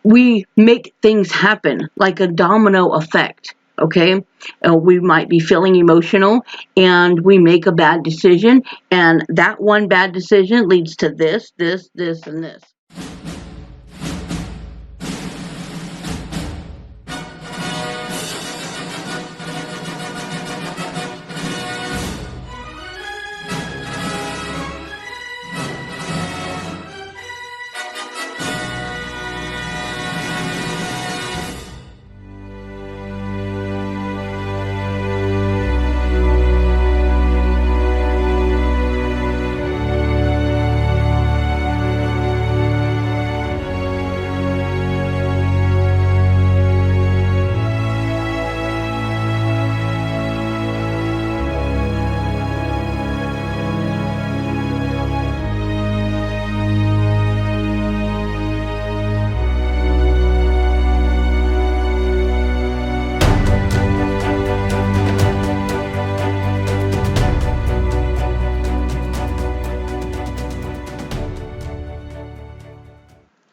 we make things happen like a domino effect. Okay, we might be feeling emotional and we make a bad decision, and that one bad decision leads to this, and this.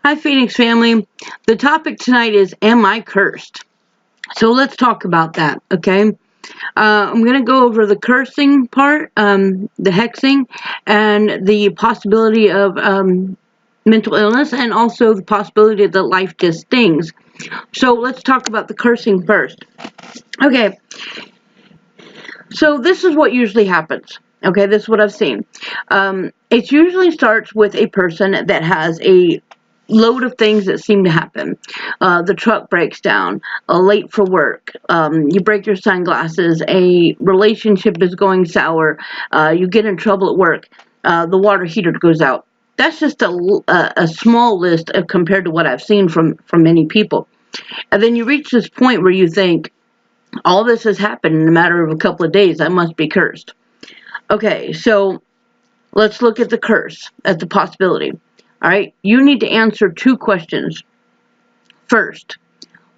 Hi, Phoenix family. The topic tonight is, am I cursed? So let's talk about that, okay? I'm going to go over the cursing part, the hexing, and the possibility of mental illness, and also the possibility that life just stings. So let's talk about the cursing first. Okay, so this is what usually happens. Okay, this is what I've seen. It usually starts with a person that has a load of things that seem to happen. The truck breaks down, late for work, you break your sunglasses, a relationship is going sour, you get in trouble at work, the water heater goes out. That's just a small list compared to what I've seen from many people. And then you reach this point where you think, all this has happened in a matter of a couple of days, I must be cursed. Okay, so let's look at the curse, at the possibility. All right, you need to answer two questions. First,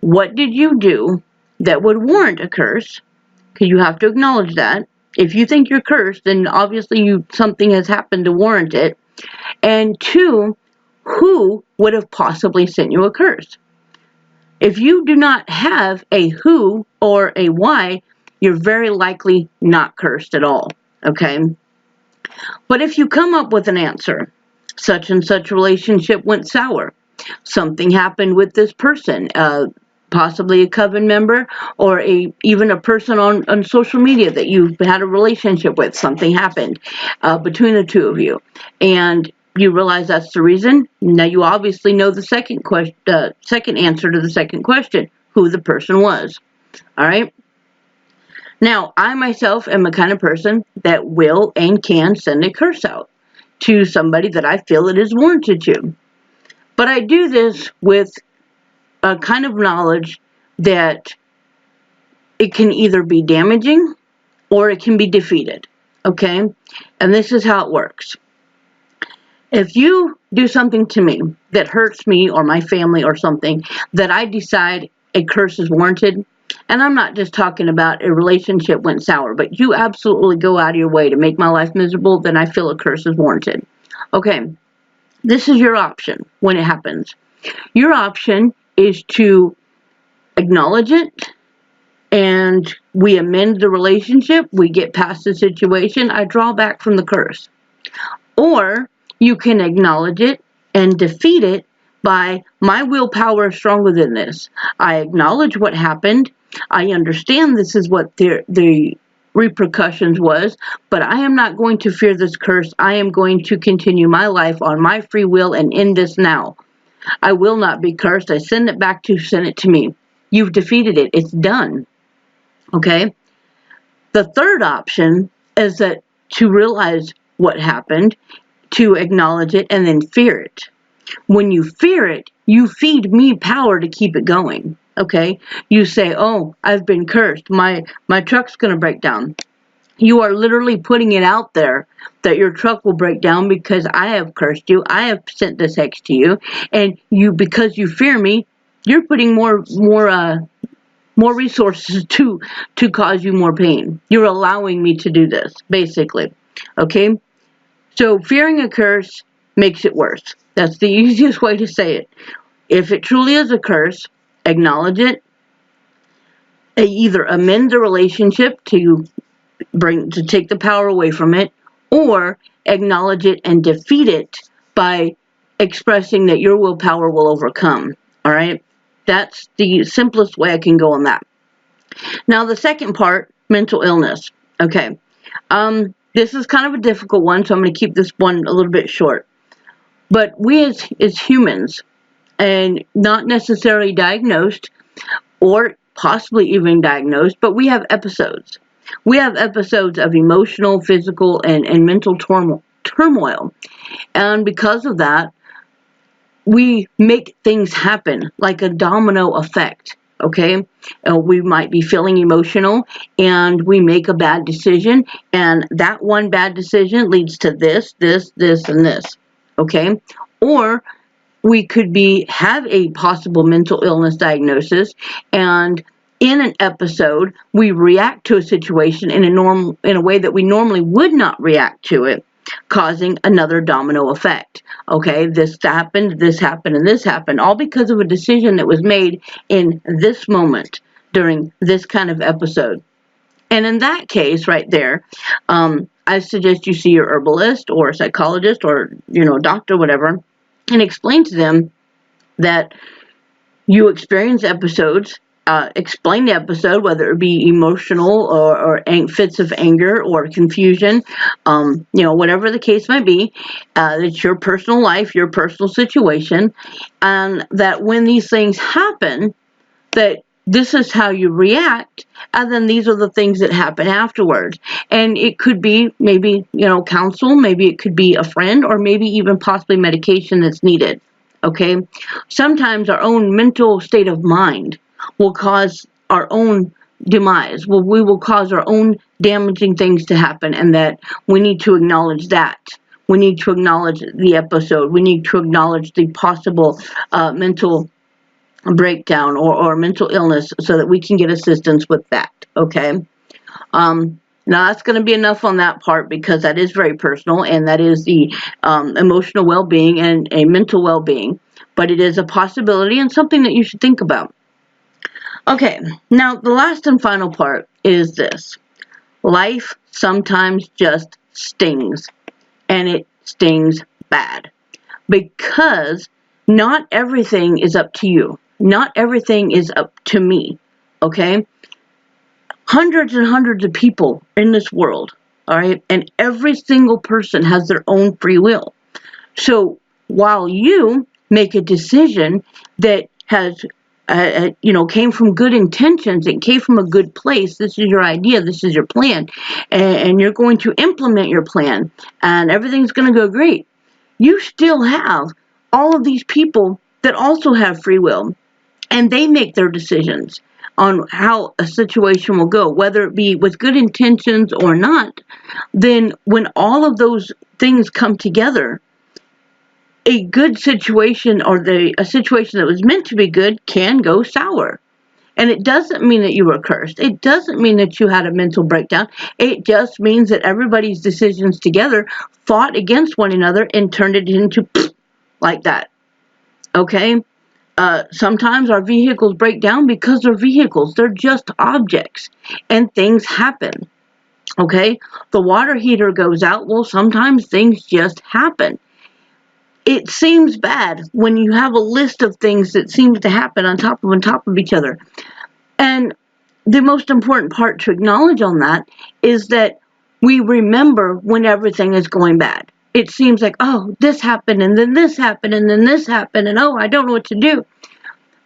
what did you do that would warrant a curse? Because you have to acknowledge that. If you think you're cursed, then obviously something has happened to warrant it. And two, who would have possibly sent you a curse? If you do not have a who or a why, you're very likely not cursed at all, okay? But if you come up with an answer, such and such relationship went sour, something happened with this person, possibly a coven member or even a person on social media that you've had a relationship with, something happened between the two of you, and you realize that's the reason. Now you obviously know the second answer to the second question, who the person was. All right. Now, I myself am the kind of person that will and can send a curse out to somebody that I feel it is warranted to. But I do this with a kind of knowledge that it can either be damaging or it can be defeated. Okay? And this is how it works. If you do something to me that hurts me or my family or something that I decide a curse is warranted, and I'm not just talking about a relationship went sour, but you absolutely go out of your way to make my life miserable, then I feel a curse is warranted. Okay, this is your option when it happens. Your option is to acknowledge it, and we amend the relationship, we get past the situation, I draw back from the curse. Or you can acknowledge it and defeat it by, my willpower is stronger than this. I acknowledge what happened. I understand this is what the repercussions was, but I am not going to fear this curse. I am going to continue my life on my free will and end this now. I will not be cursed. I send it to me. You've defeated it. It's done. Okay? The third option is that to realize what happened, to acknowledge it, and then fear it. When you fear it, you feed me power to keep it going. Okay? You say, oh, I've been cursed. My truck's going to break down. You are literally putting it out there that your truck will break down because I have cursed you. I have sent this hex to you. And you, because you fear me, you're putting more resources to cause you more pain. You're allowing me to do this, basically. Okay? So fearing a curse makes it worse. That's the easiest way to say it. If it truly is a curse, acknowledge it. Either amend the relationship to take the power away from it, or acknowledge it and defeat it by expressing that your willpower will overcome. All right? That's the simplest way I can go on that. Now, the second part, mental illness. Okay. This is kind of a difficult one, so I'm going to keep this one a little bit short. But we as humans, and not necessarily diagnosed or possibly even diagnosed, but we have episodes. We have episodes of emotional, physical, and mental turmoil. And because of that, we make things happen like a domino effect. Okay, we might be feeling emotional and we make a bad decision, and that one bad decision leads to this, and this. Okay, or we could have a possible mental illness diagnosis, and in an episode we react to a situation in a way that we normally would not react to it, causing another domino effect. Okay, this happened, and this happened, all because of a decision that was made in this moment during this kind of episode. And in that case right there, I suggest you see your herbalist or a psychologist or doctor, whatever, and explain to them that you experience episodes. Explain the episode, whether it be emotional or fits of anger or confusion, whatever the case might be. It's your personal life, your personal situation, and that when these things happen, that this is how you react, and then these are the things that happen afterwards. And it could be maybe, counsel, maybe it could be a friend, or maybe even possibly medication that's needed. Okay? Sometimes our own mental state of mind will cause our own demise. Well, we will cause our own damaging things to happen, and that we need to acknowledge that. We need to acknowledge the episode. We need to acknowledge the possible mental breakdown or mental illness, so that we can get assistance with that. Okay. Now that's going to be enough on that part, because that is very personal, and that is the emotional well-being and a mental well-being. But it is a possibility and something that you should think about. Okay, now the last and final part is this. Life sometimes just stings, and it stings bad, because not everything is up to you. Not everything is up to me, okay? Hundreds and hundreds of people in this world, all right? And every single person has their own free will. So while you make a decision that has, came from good intentions, it came from a good place, this is your idea, this is your plan, and you're going to implement your plan, and everything's going to go great, you still have all of these people that also have free will, and they make their decisions on how a situation will go, whether it be with good intentions or not. Then when all of those things come together, a good situation, or a situation that was meant to be good, can go sour. And it doesn't mean that you were cursed. It doesn't mean that you had a mental breakdown. It just means that everybody's decisions together fought against one another and turned it into like that. Okay? Sometimes our vehicles break down because they're vehicles. They're just objects. And things happen. Okay? The water heater goes out. Well, sometimes things just happen. It seems bad when you have a list of things that seems to happen on top of each other. And the most important part to acknowledge on that is that we remember when everything is going bad. It seems like, oh, this happened, and then this happened, and then this happened, and oh, I don't know what to do.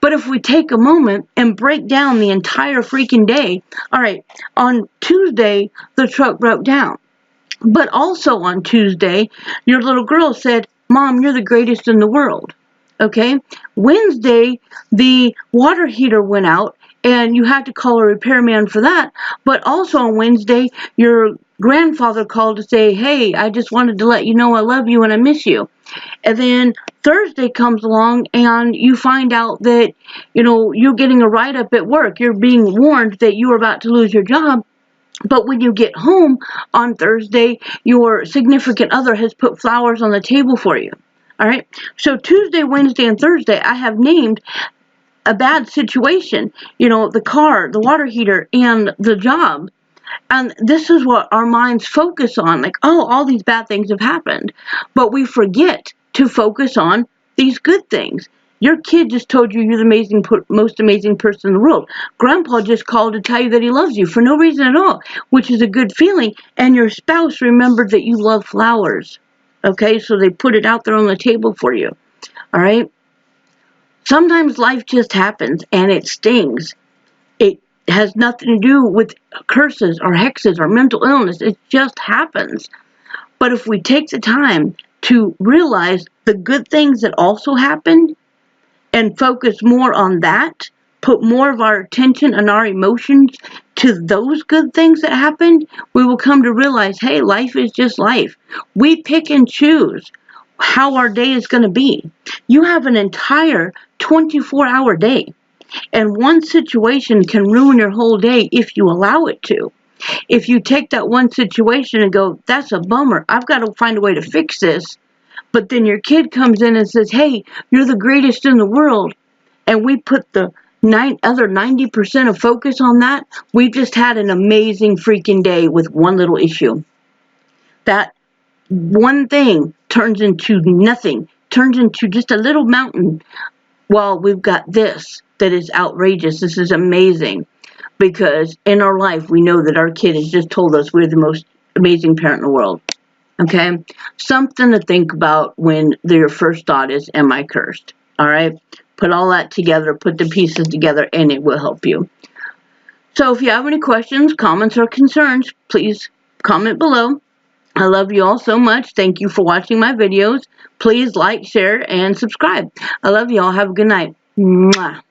But if we take a moment and break down the entire freaking day, all right, on Tuesday, the truck broke down. But also on Tuesday, your little girl said, Mom, you're the greatest in the world. Okay? Wednesday, the water heater went out, and you had to call a repairman for that. But also on Wednesday, your grandfather called to say, hey, I just wanted to let you know I love you and I miss you. And then Thursday comes along, and you find out that, you're getting a write-up at work. You're being warned that you are about to lose your job. But when you get home on Thursday, your significant other has put flowers on the table for you. All right. So Tuesday, Wednesday, and Thursday, I have named a bad situation. The car, the water heater, and the job. And this is what our minds focus on. Like, oh, all these bad things have happened. But we forget to focus on these good things. Your kid just told you you're the most amazing person in the world. Grandpa just called to tell you that he loves you for no reason at all, which is a good feeling. And your spouse remembered that you love flowers. Okay, so they put it out there on the table for you. All right. Sometimes life just happens and it stings. It has nothing to do with curses or hexes or mental illness. It just happens. But if we take the time to realize the good things that also happened and focus more on that, put more of our attention and our emotions to those good things that happened, we will come to realize, hey, life is just life. We pick and choose how our day is going to be. You have an entire 24-hour day. And one situation can ruin your whole day if you allow it to. If you take that one situation and go, that's a bummer, I've got to find a way to fix this. But then your kid comes in and says, hey, you're the greatest in the world. And we put the other 90% of focus on that. We've just had an amazing freaking day with one little issue. That one thing turns into nothing, turns into just a little mountain. Well, we've got this that is outrageous. This is amazing. Because in our life, we know that our kid has just told us we're the most amazing parent in the world. Okay? Something to think about when your first thought is, am I cursed? All right? Put all that together, put the pieces together, and it will help you. So if you have any questions, comments, or concerns, please comment below. I love you all so much. Thank you for watching my videos. Please like, share, and subscribe. I love you all. Have a good night. Mwah.